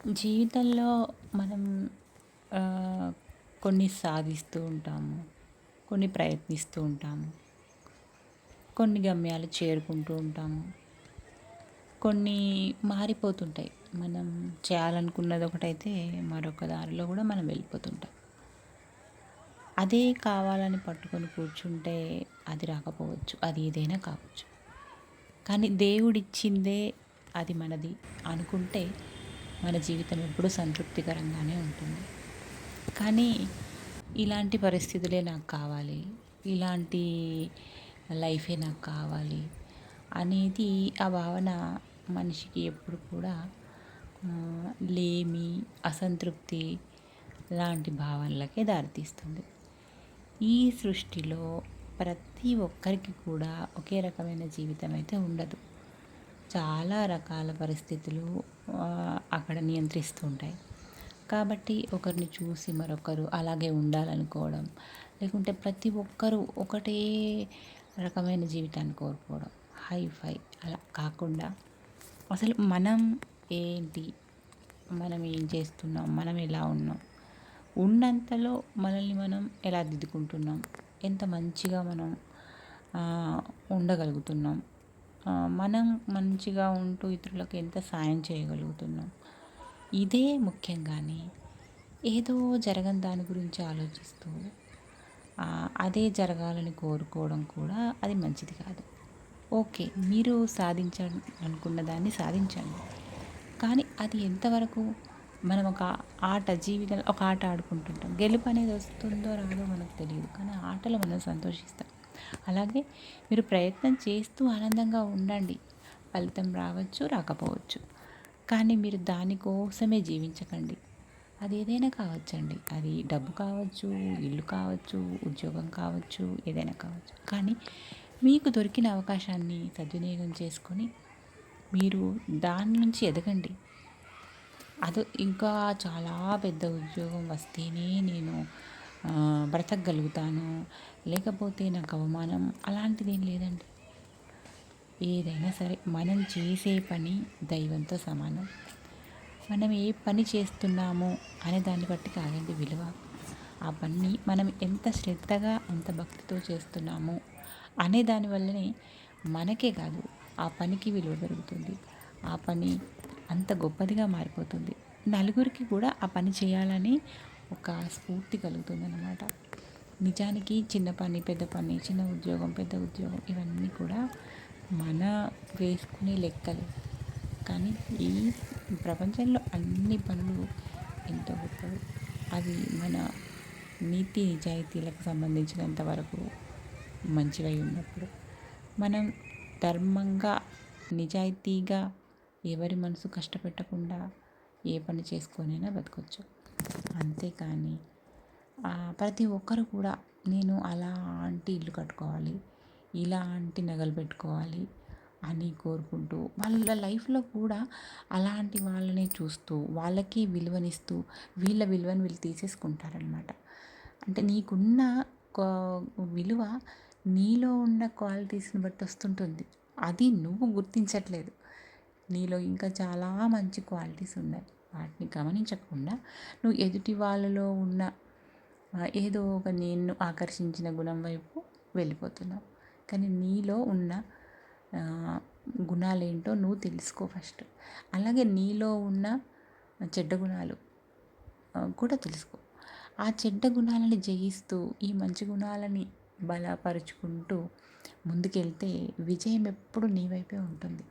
జీవితంలో మనం ఆహ్, కొన్ని సాధిస్తూ ఉంటాము. కొన్ని ప్రయత్నిస్తూ ఉంటాము. కొన్ని గమ్యాలు చేరుకుంటూ ఉంటాము. కొన్ని మారిపోతుంటాయి. మనం చేయాలనుకున్నది ఒకటైతే మరొక దారిలో గూడా మనం వెళ్ళిపోతుంటాం. అదే కావాలని పట్టుకొని కూర్చుంటే అది రాకపోవచ్చు. అది ఏదైనా కావచ్చు. కానీ దేవుడిచ్చిందే అది మనది అనుకుంటే మన జీవితం ఎప్పుడూ సంతృప్తికరంగానే ఉంటుంది. కానీ ఇలాంటి పరిస్థితులే నాకు కావాలి. ఇలాంటి లైఫే నాకు కావాలి అనేది ఆ భావన మనిషికి ఎప్పుడు కూడా లేమి, అసంతృప్తి లాంటి భావనలకే దారితీస్తుంది. ఈ సృష్టిలో ప్రతి ఒక్కరికి కూడా ఒకే రకమైన జీవితం అయితే ఉండదు. చాలా రకాల పరిస్థితులు అక్కడ నియంత్రిస్తూ ఉంటాయి. కాబట్టి ఒకరిని చూసి మరొకరు అలాగే ఉండాలనుకోవడం, లేకుంటే ప్రతి ఒక్కరూ ఒకటే రకమైన జీవితాన్ని కోరుకోవడం. హై-ఫై అలా కాకుండా అసలు మనం ఏంటి? మనం ఏం చేస్తున్నాం? మనం ఎలా ఉన్నాం? ఉన్నంతలో మనల్ని మనం ఎలా దిద్దుకుంటున్నాం? ఎంత మంచిగా మనం ఉండగలుగుతున్నాం? మనం మంచిగా ఉంటూ ఇతరులకు ఎంత సాయం చేయగలుగుతున్నాం? ఇదే ముఖ్యం గానీ ఏదో జరగని దాని గురించి ఆలోచిస్తూ అదే జరగాలని కోరుకోవడం కూడా అది మంచిది కాదు. ఓకే. మీరు అనుకున్న దాన్ని సాధించండి. కానీ అది ఎంతవరకు మనం ఒక జీవితంలో ఒక ఆట ఆడుకుంటుంటాం. గెలుపు అనేది వస్తుందో రాదో మనకు తెలియదు. కానీ ఆ ఆటలో మనం సంతోషిస్తాం. అలాగే మీరు ప్రయత్నం చేస్తూ ఆనందంగా ఉండండి. ఫలితం రావచ్చు, రాకపోవచ్చు. కానీ మీరు దానికోసమే జీవించకండి. అది ఏదైనా కావచ్చండి. అది డబ్బు కావచ్చు, ఇల్లు కావచ్చు, ఉద్యోగం కావచ్చు, ఏదైనా కావచ్చు. కానీ మీకు దొరికిన అవకాశాన్ని సద్వినియోగం చేసుకొని మీరు దాని నుంచి ఎదగండి. ఇంకా చాలా పెద్ద ఉద్యోగం వస్తేనే నేను బ్రతకగలుగుతాను, లేకపోతే నాకు అవమానం అలాంటిదేం లేదండి. ఏదైనా సరే మనం చేసే పని దైవంతో సమానం. మనం ఏ పని చేస్తున్నామో అనే దాన్ని బట్టి కాదండి విలువ. ఆ పనిని మనం ఎంత శ్రద్ధగా, ఎంత భక్తితో చేస్తున్నామో అనే దానివల్లనే మనకే కాదు ఆ పనికి విలువ పెరుగుతుంది. ఆ పని అంత గొప్పదిగా మారిపోతుంది. నలుగురికి కూడా ఆ పని చేయాలని ఒక స్ఫూర్తి కలుగుతుందన్నమాట. నిజానికి చిన్న పని, పెద్ద పని, చిన్న ఉద్యోగం, పెద్ద ఉద్యోగం ఇవన్నీ కూడా మన వేసుకునే లెక్కలు. కానీ ఈ ప్రపంచంలో అన్ని పనులు ఎంతో గొప్పవి. అవి మన నీతి నిజాయితీలకు సంబంధించినంత వరకు మంచివై ఉన్నప్పుడు మనం ధర్మంగా, నిజాయితీగా ఎవరి మనసు కష్టపెట్టకుండా ఏ పని చేసుకొనైనా బతకొచ్చు. అంతేకాని ప్రతి ఒక్కరు కూడా నేను అలాంటి ఇల్లు కట్టుకోవాలి, ఇలాంటి నగలు పెట్టుకోవాలి అని కోరుకుంటూ వాళ్ళ లైఫ్లో కూడా అలాంటి వాళ్ళని చూస్తూ వాళ్ళకి విలువనిస్తూ వీళ్ళ విలువను వీళ్ళు తీసేసుకుంటారనమాట. అంటే నీకున్న కా విలువ నీలో ఉన్న క్వాలిటీస్ని బట్టి వస్తుంటుంది. అది నువ్వు గుర్తించట్లేదు. నీలో ఇంకా చాలా మంచి క్వాలిటీస్ ఉన్నాయి. వాటిని గమనించకుండా నువ్వు ఎదుటి వాళ్ళలో ఉన్న ఏదో ఒక నిన్ను ఆకర్షించిన గుణం వైపు వెళ్ళిపోతున్నావు. కానీ నీలో ఉన్న గుణాలేంటో నువ్వు తెలుసుకో ఫస్ట్. అలాగే నీలో ఉన్న చెడ్డ గుణాలు కూడా తెలుసుకో. ఆ చెడ్డ గుణాలని జయిస్తూ ఈ మంచి గుణాలని బలపరుచుకుంటూ ముందుకెళ్తే విజయం ఎప్పుడు నీ వైపే ఉంటుంది.